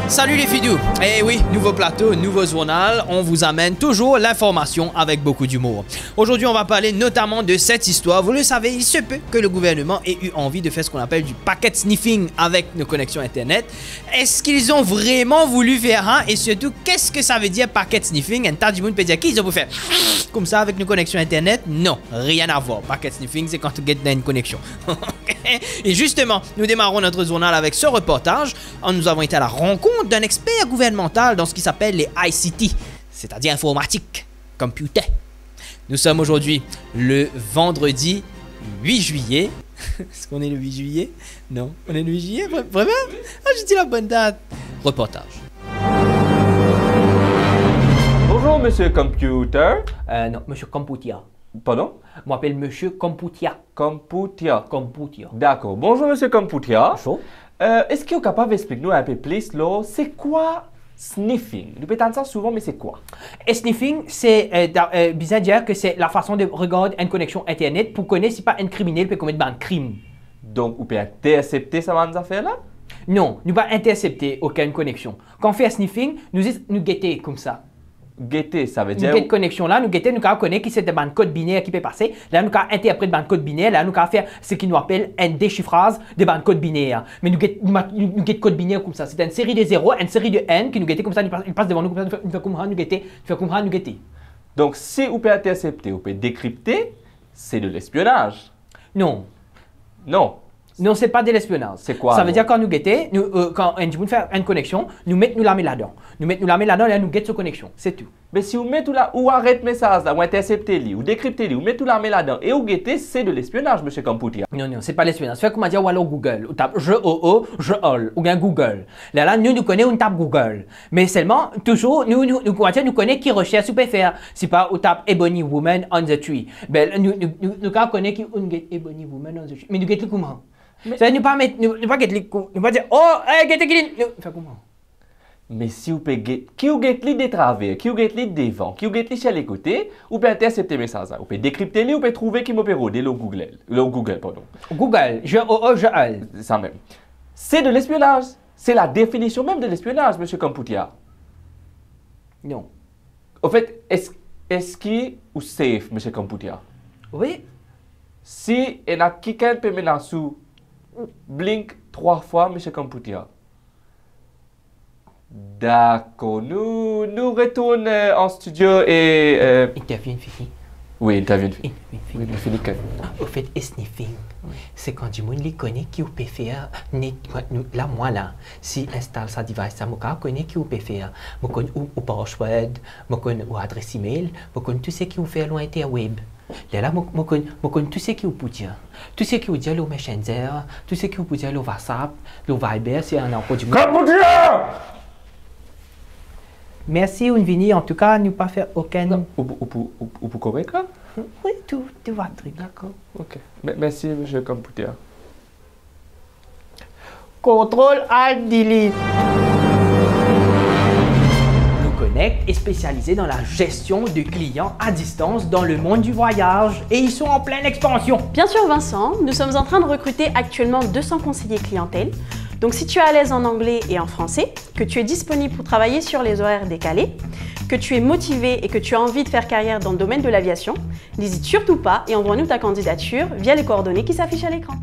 Salut les fidous! Eh oui, nouveau plateau, nouveau journal, on vous amène toujours l'information avec beaucoup d'humour. Aujourd'hui, on va parler notamment de cette histoire. Vous le savez, il se peut que le gouvernement ait eu envie de faire ce qu'on appelle du packet sniffing avec nos connexions internet. Est-ce qu'ils ont vraiment voulu faire un? Et surtout, qu'est-ce que ça veut dire packet sniffing? Un tas du monde peut dire qu'ils ont voulu faire comme ça avec nos connexions internet? Non, rien à voir. Packet sniffing, c'est quand tu get dans une connexion. Et justement, nous démarrons notre journal avec ce reportage. Nous avons été à la rencontre d'un expert gouvernemental dans ce qui s'appelle les ICT, c'est-à-dire informatique, computer. Nous sommes aujourd'hui le vendredi 8 juillet. Est-ce qu'on est le 8 juillet? Non, on est le 8 juillet? Vraiment? Ah, j'ai dit la bonne date. Reportage. Bonjour, monsieur Computer. Non, monsieur Computia. Pardon? Je m'appelle monsieur Computia. Computer. Computia. D'accord. Bonjour, monsieur Computer. Bonjour. Est-ce que vous êtes capable d'expliquer nous un peu plus, là, c'est quoi sniffing? Nous peut entendre ça souvent, mais c'est quoi? Et sniffing, c'est bizarre de dire que c'est la façon de regarder une connexion internet pour connaître si pas un criminel peut commettre un crime. Donc, vous pouvez intercepter ça dans affaires-là? Non, nous pas intercepter aucune connexion. Quand on fait un sniffing, nous guetter comme ça. Guetter, ça veut Nous dire... guetter connexion là, nous guetter, nous connaître qui c'est un code binaire qui peut passer. Là, nous interpréter un code binaire. Là, nous faire ce qui nous appelle un déchiffrage de code binaire. Mais nous guetter code binaire comme ça. C'est une série de 0, une série de n qui nous guetter comme ça, il passe devant nous comme ça, nous fait comprendre, nous guetter, nous guetter. Donc, si vous pouvez intercepter, vous pouvez décrypter, c'est de l'espionnage. Non. Non. Non, c'est pas de l'espionnage. C'est quoi? Ça veut dire quand nous guetter, quand on fait une connexion, nous mettons la main là-dedans. Nous mettons la main là-dedans et nous guettons sur connexion. C'est tout. Mais si vous mettez là, ou arrête le message là, ou interceptez-le, ou décryptez-le, ou mettez la main là-dedans, et vous guettez, c'est de l'espionnage, monsieur Computer. Non, non, c'est pas l'espionnage. Fais comment dire, ou alors Google. Ou tape je all, ou bien Google. Là, nous connaissons, on tape Google. Mais seulement, toujours, nous connaissons qui recherche ou peut faire. Si pas, on tape Ebony Woman on the Tree. Ben, nous connaissons qui on get Ebony Woman on the Tree. Mais nous guettons comment? Ça ne pas mettre, nous pas guetter, nous pas dire, oh, hey, guettez qui, fais comment? Mais si vous pouvez guetter, qui vous guette les de travers, qui vous guette les devant, qui vous guette les chez les côtés, vous pouvez intercepter mes messages. Vous pouvez décrypter les, vous pouvez trouver qui m'opère au Google. Le Google, pardon. Google, je all. C'est ça même. C'est de l'espionnage. C'est la définition même de l'espionnage, monsieur Computer. Non. Au fait, est-ce qu'il ou safe, monsieur Computer? Oui. Si il y a quelqu'un qui peut mettre sous blink 3 fois, monsieur Computer. D'accord. Nous retournons en studio et... Interview une fille. Oui, interview une fille. Oui, une fille. Au fait, sniffing, c'est quand du monde les connaît qui peut faire. Là, moi, là, si installe sa device, ça me connaît qui peut faire. Je connais ou password, je connais ou adresse email, je connais tout ce qui peut faire loin interweb. Là, je connais tout ce qui peut dire. Tout ce qui peut dire le Messenger, tout ce qui peut dire le WhatsApp, le Viber, si on a encore du monde. Computer! Merci, Unvini. En tout cas, ne pas faire aucun. Ou pour correct là? Oui, tout va très bien. D'accord, ok. Merci, monsieur Computer. Contrôle Alt Delete. Connect est spécialisé dans la gestion de clients à distance dans le monde du voyage et ils sont en pleine expansion. Bien sûr Vincent, nous sommes en train de recruter actuellement 200 conseillers clientèle. Donc si tu es à l'aise en anglais et en français, que tu es disponible pour travailler sur les horaires décalés, que tu es motivé et que tu as envie de faire carrière dans le domaine de l'aviation, n'hésite surtout pas et envoie-nous ta candidature via les coordonnées qui s'affichent à l'écran.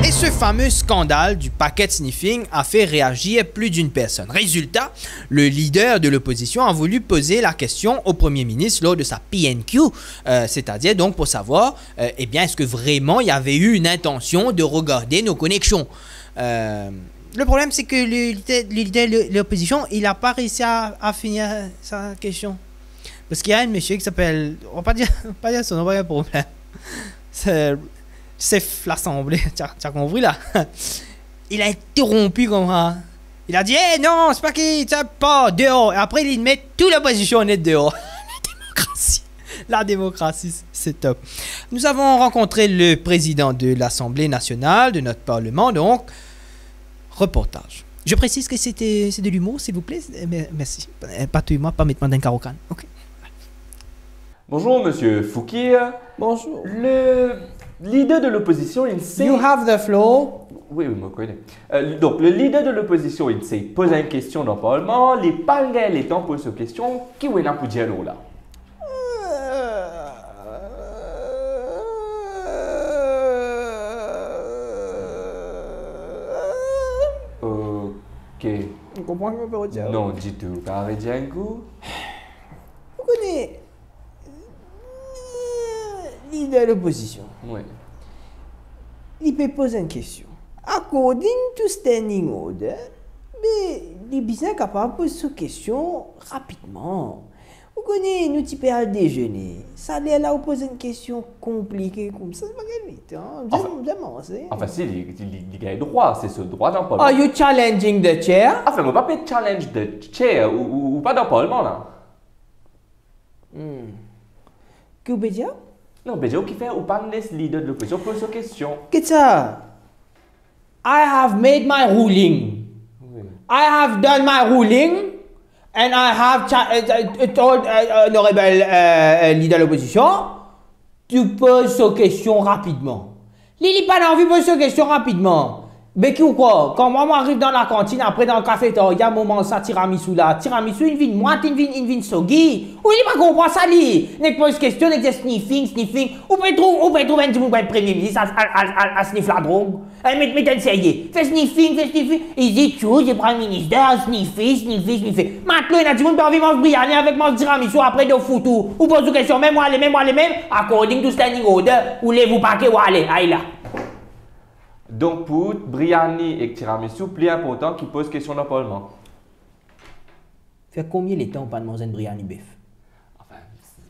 Ce fameux scandale du packet sniffing a fait réagir plus d'une personne. Résultat, le leader de l'opposition a voulu poser la question au Premier ministre lors de sa PNQ, c'est-à-dire donc pour savoir, eh bien, est-ce que vraiment il y avait eu une intention de regarder nos connexions. Le problème, c'est que le leader de l'opposition, il n'a pas réussi à finir sa question. Parce qu'il y a un monsieur qui s'appelle, on va pas dire son nom, pas de problème. C'est l'Assemblée, tu as compris là? Il a interrompu comme ça. Il a dit, hey, non, c'est pas qu'il t'a pas dehors. Et après, il met toute l'opposition net dehors. La démocratie, c'est top. Nous avons rencontré le président de l'Assemblée nationale, de notre Parlement, donc, reportage. Je précise que c'est de l'humour, s'il vous plaît. Merci. Pas tout moi, pas mettre dans un carreau. Ok. Bonjour, monsieur Foukir. Bonjour. Le leader de l'opposition, il sait... You have the floor. Oui, je me connais. Donc, le leader de l'opposition, il sait poser une question dans le Parlement. Les palais, les temps posent une question. Qui est là pour dire là? Ok. Tu comprends ce que je veux dire? Non, du tout. Carré Django. Vous connaissez leader de l'opposition. Oui. Il peut poser une question. According to standing order, mais il est bien capable de poser cette question rapidement. Vous connaissez, nous types à déjeuner. Ça l'air là, vous poser une question compliquée comme ça, c'est pas vite. Hein? Enfin, si, il a droit. C'est ce droit dans le Parlement. Are you challenging the chair? Enfin, on va pas faire challenge de chair ou pas dans le Parlement, là. Que vous pouvez dire? Non, mais j'ai qui fait ou pas laisse leader de l'opposition pose cette question. Qu'est-ce que ça? I have made my ruling. Oui. I have done my ruling. And I have told honorable leader de l'opposition, tu poses cette question rapidement. Lili pas envie de poser cette question rapidement. Mais qui ou quoi? Quand moi m'arrive dans la cantine, après dans le café, il y a un moment ça tiramisu là. Tiramisu, une vine moite, une vine soggy. Ou il pas comprendre ça li. N'est pose question, n'est sniffing. Ou peut trouver un petit premier ministre à sniff la drogue. Mais t'essayez. Fais sniffing. Il dit tout, j'ai prends le ministre, sniffer. Maintenant, il a dit qu'on peut envie manger briani avec mon tiramisu après de foutu. Ou pose une question, même moi les mêmes. According to standing order, ou les vous paquez ou allez, aïe là. Donc, pour Briani et tiramisu, plus important qui pose question dans le Parlement. Faire combien de temps pas de manger un briani beef? Enfin,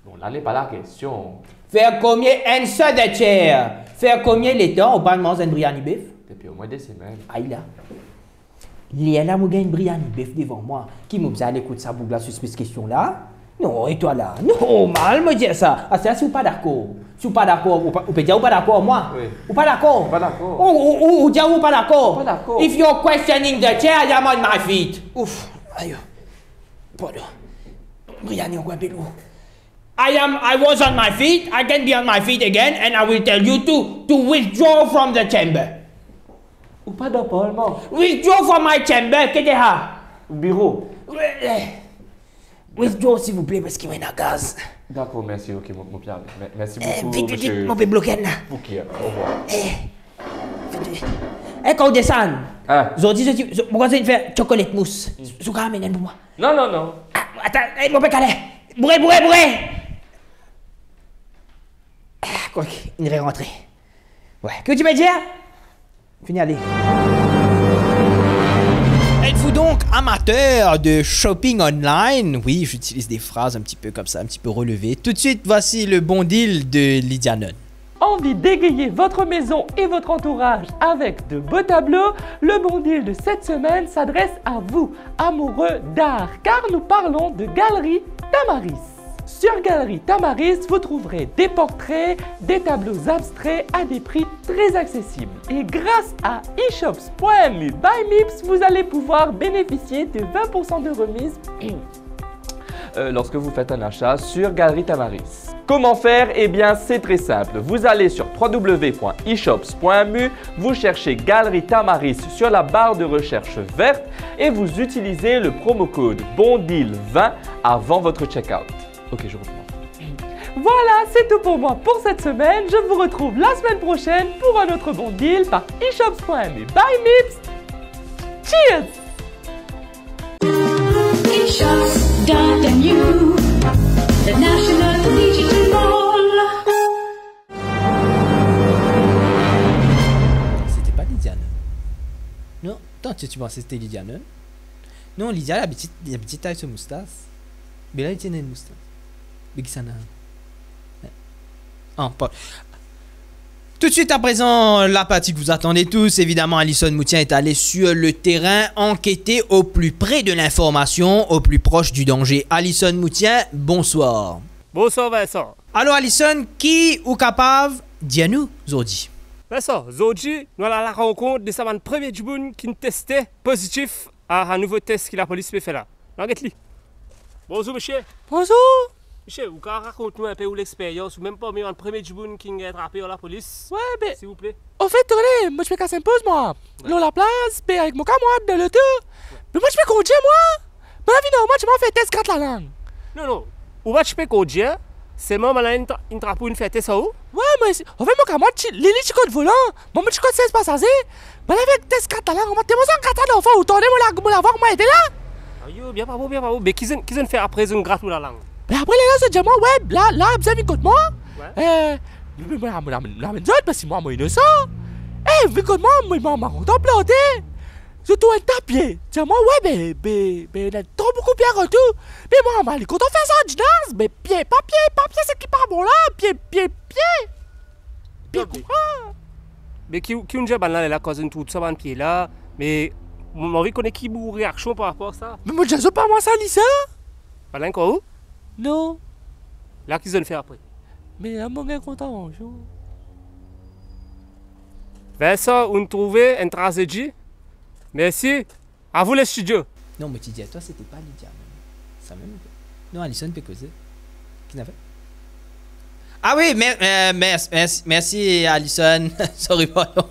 bon, là n'est pas la question. Faire combien un seul de chair? Faire combien de temps on pas de manger un briani beef? Depuis au moins des semaines. Aïe là. Il y a là, moi, un briani beef devant moi. Qui m'a dit, allez, écoute ça, bougla sur cette question-là? Non, et toi là? Non, mal me dire ça. Ah, c'est si vous pas d'accord. Si vous pas d'accord, vous pouvez dire ou pas d'accord, moi? Oui. Ou pas d'accord? Pas d'accord. Ou dire ou pas d'accord? Pas d'accord. If you're questioning the chair, I'm on my feet. Ouf, aïe. Pardon. Briani, on va pélo. I was on my feet, I can be on my feet again, and I will tell you to withdraw from the chamber. Ou pas dans le Parlement. Withdraw from my chamber, qu'est-ce que Au bureau. Withdraw, s'il vous plaît, parce qu'il y a un gaz. D'accord, merci, ok, mon Pierre. Merci beaucoup, Vite, monsieur mon peut bloquer là. Foukir. Au revoir. Quand on descend, Ah. aujourd'hui, pourquoi ça fait chocolat mousse? Sous caramel pour moi. Non. Ah, attends, mon père calé. Bourré. Ah, quoi qu'il est rentré. Ouais, que tu veux dire? Fini, allez. Êtes-vous donc amateur de shopping online? Oui, j'utilise des phrases un petit peu comme ça, un petit peu relevées. Tout de suite, voici le bon deal de Lydia Nunn. Envie d'égayer votre maison et votre entourage avec de beaux tableaux? Le bon deal de cette semaine s'adresse à vous, amoureux d'art, car nous parlons de Galerie Tamaris. Sur Galerie Tamaris, vous trouverez des portraits, des tableaux abstraits à des prix très accessibles. Et grâce à eShops.mu by Mips, vous allez pouvoir bénéficier de 20% de remise lorsque vous faites un achat sur Galerie Tamaris. Comment faire? Eh bien, c'est très simple. Vous allez sur www.eShops.mu, vous cherchez Galerie Tamaris sur la barre de recherche verte et vous utilisez le promo code BONDEAL20 avant votre checkout. Ok, je reprends. Voilà, c'est tout pour moi pour cette semaine. Je vous retrouve la semaine prochaine pour un autre bon deal par eShops.mu by Mips. Cheers! eShops.mu, the National Digital Mall. C'était pas Lydia Nunn. Non, tant que tu pensais que c'était Lydia Nunn. Non, Lydia, la petite taille sur moustache. Mais là, il tient une moustache. Mais qui s'en a? Ah, pas. Tout de suite à présent, la partie que vous attendez tous, évidemment, Alison Moutien est allée sur le terrain enquêter au plus près de l'information, au plus proche du danger. Alison Moutien, bonsoir. Bonsoir Vincent. Alors Alison, qui ou capable, dis-nous, Zodi. Vincent, aujourd'hui, nous allons à la rencontre de ce premier Djiboun qui nous testait positif à un nouveau test que la police peut faire là. Regarde-le. Bonjour monsieur. Bonjour! Monsieur, vous pouvez raconter-nous un peu où l'expérience, ou même pas le premier Djiboun qui est attrapé par la police? Ouais, mais S'il vous plaît. en fait, regardez, moi je fais casser une pause, moi. Là, la place, puis avec mon camarade de l'auto. Mais moi je fais conduire, moi. Mais la vie normale, je m'en fais test gratte la langue. Non. Où va tu peux conduire? C'est moi, malin, une trappe une fête, ça où? Ouais, mais en fait, mon camarade, Lily, je code volant. Moi, je code 16 passagers. Mais avec test gratte la langue, on va te montrer un gratte d'enfant. Ou tournez, moi la voir, moi, était là. Aïe, bien pas beau. Mais qui ont fait après une gratte ou la langue? Mais après, les gars, c'est déjà moi, ouais, là, vous avez contre moi. Ouais. Mais moi, la même zone, parce que moi, innocent. Vu que moi, m'a planté. Surtout un tapier. Tiens, moi, ouais, mais, il y a trop beaucoup de pierres et tout. Mais moi, quand on fait ça en gymnase, mais pied, papier, c'est qui part bon là, pied. Comprends? Mais qui ont déjà banal la cause de tout ça, pied là. Mais, on reconnaît qui vous réaction par rapport à ça? Mais moi, je sais pas, moi, ça, Lisa. Malin, quoi où? Non. Là, qu'ils ont fait après? Mais là, mon gars, content, bonjour. Vincent, on trouvait une tragédie. Merci. À vous les studios. Non, mais tu dis à toi, c'était pas Lydia. Ça même. Non, Alison peut causer. Qui n'a fait? Ah oui, merci Alison. Sorry, pardon.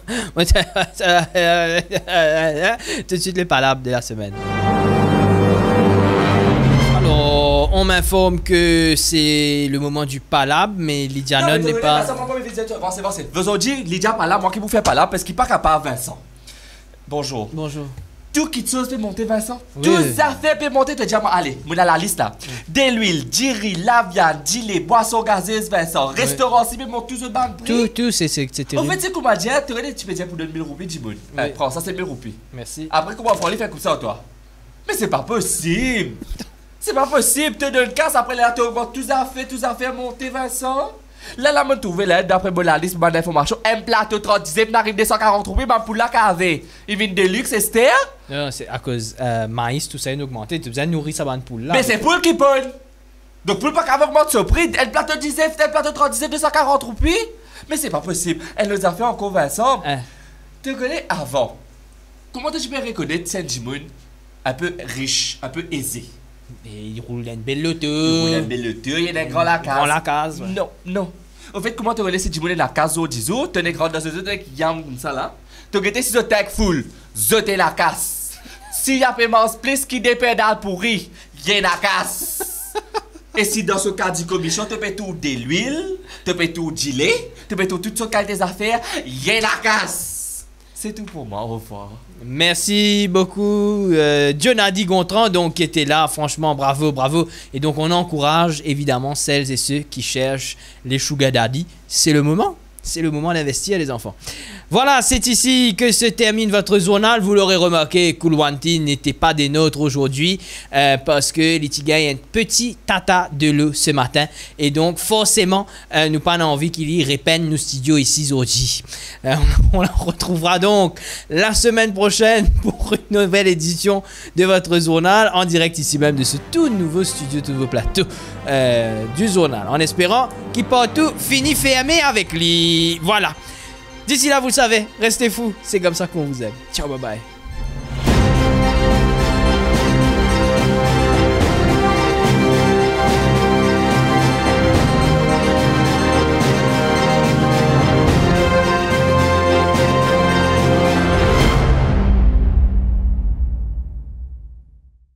Tout de suite les palabres de la semaine. Alors, on m'informe que c'est le moment du palabre, mais Lydia non n'est pas. C'est. Vous dit, Lydia pas là, moi qui vous fais pas là, parce qu'il n'est pas capable, Vincent. Bonjour. Bonjour. Tout qui chose peut monter, Vincent. Oui. Tout ça fait peut monter, te dire, allez, on a la liste là. De l'huile, du riz, la viande, du lait, boissons gazeuses, Vincent. Restaurant, si peut monter tout ce banc de prix. Tout, c'est terrible. En fait, c'est comment dire, tu peux dire pour donner 1000 roupies, Djiboun. Prends, ça c'est 1000 roupies. Merci. Après, comment on va aller faire comme ça, toi? Mais c'est pas possible. C'est pas possible, te donne casse, après là, tu augmentes tout ça fait monter, Vincent. Là, me trouver là, d'après la liste d'informations, un plateau 30 n'arrive 240 roupies, mais pour la cave. Il vient de luxe, Esther. Non, c'est à cause maïs, tout ça a augmenté. Tu as besoin de nourrir sa bande poule là. Mais c'est poule qui poule. Donc, poule pas qu'elle augmente ce prix. Un plateau 10, un plateau 30 240 roupies. Mais c'est pas possible. Elle nous a fait encore Vincent. Tu connais avant. Comment tu peux reconnaître Saint-Jimoun un peu riche, un peu aisé? Et il roule une belle loto. Il a une belle loto, il a un grand la case. Grand la case. Ouais. Non. En fait, comment tu connais si tu voulais la case au 10 jours, tu es grand dans ce truc qui yam comme ça là. Tu as si tu tag full, zoté la casse. Si y a paiement plus qui dépendant pourri, y a la casse. Et si dans ce cas du commission, tu peux tout de l'huile, tu peux tout du lait, tu peux tout toutes sortes de affaires, y a la casse. C'est tout pour moi, au revoir. Merci beaucoup Jonadi Gontran donc qui était là, franchement bravo. Et donc on encourage évidemment celles et ceux qui cherchent les sugar daddy. C'est le moment d'investir les enfants. Voilà, c'est ici que se termine votre journal. Vous l'aurez remarqué, Coolwanti n'était pas des nôtres aujourd'hui parce que Litiga a un petit tata de l'eau ce matin et donc forcément nous pas envie qu'il y répète nos studios ici aujourd'hui. On la retrouvera donc la semaine prochaine pour une nouvelle édition de votre journal en direct ici même de ce tout nouveau studio, tout nouveau plateau du journal, en espérant qu'il part tout fini fermé avec lui. Voilà. D'ici là, vous le savez, restez fous, c'est comme ça qu'on vous aime. Ciao, bye bye.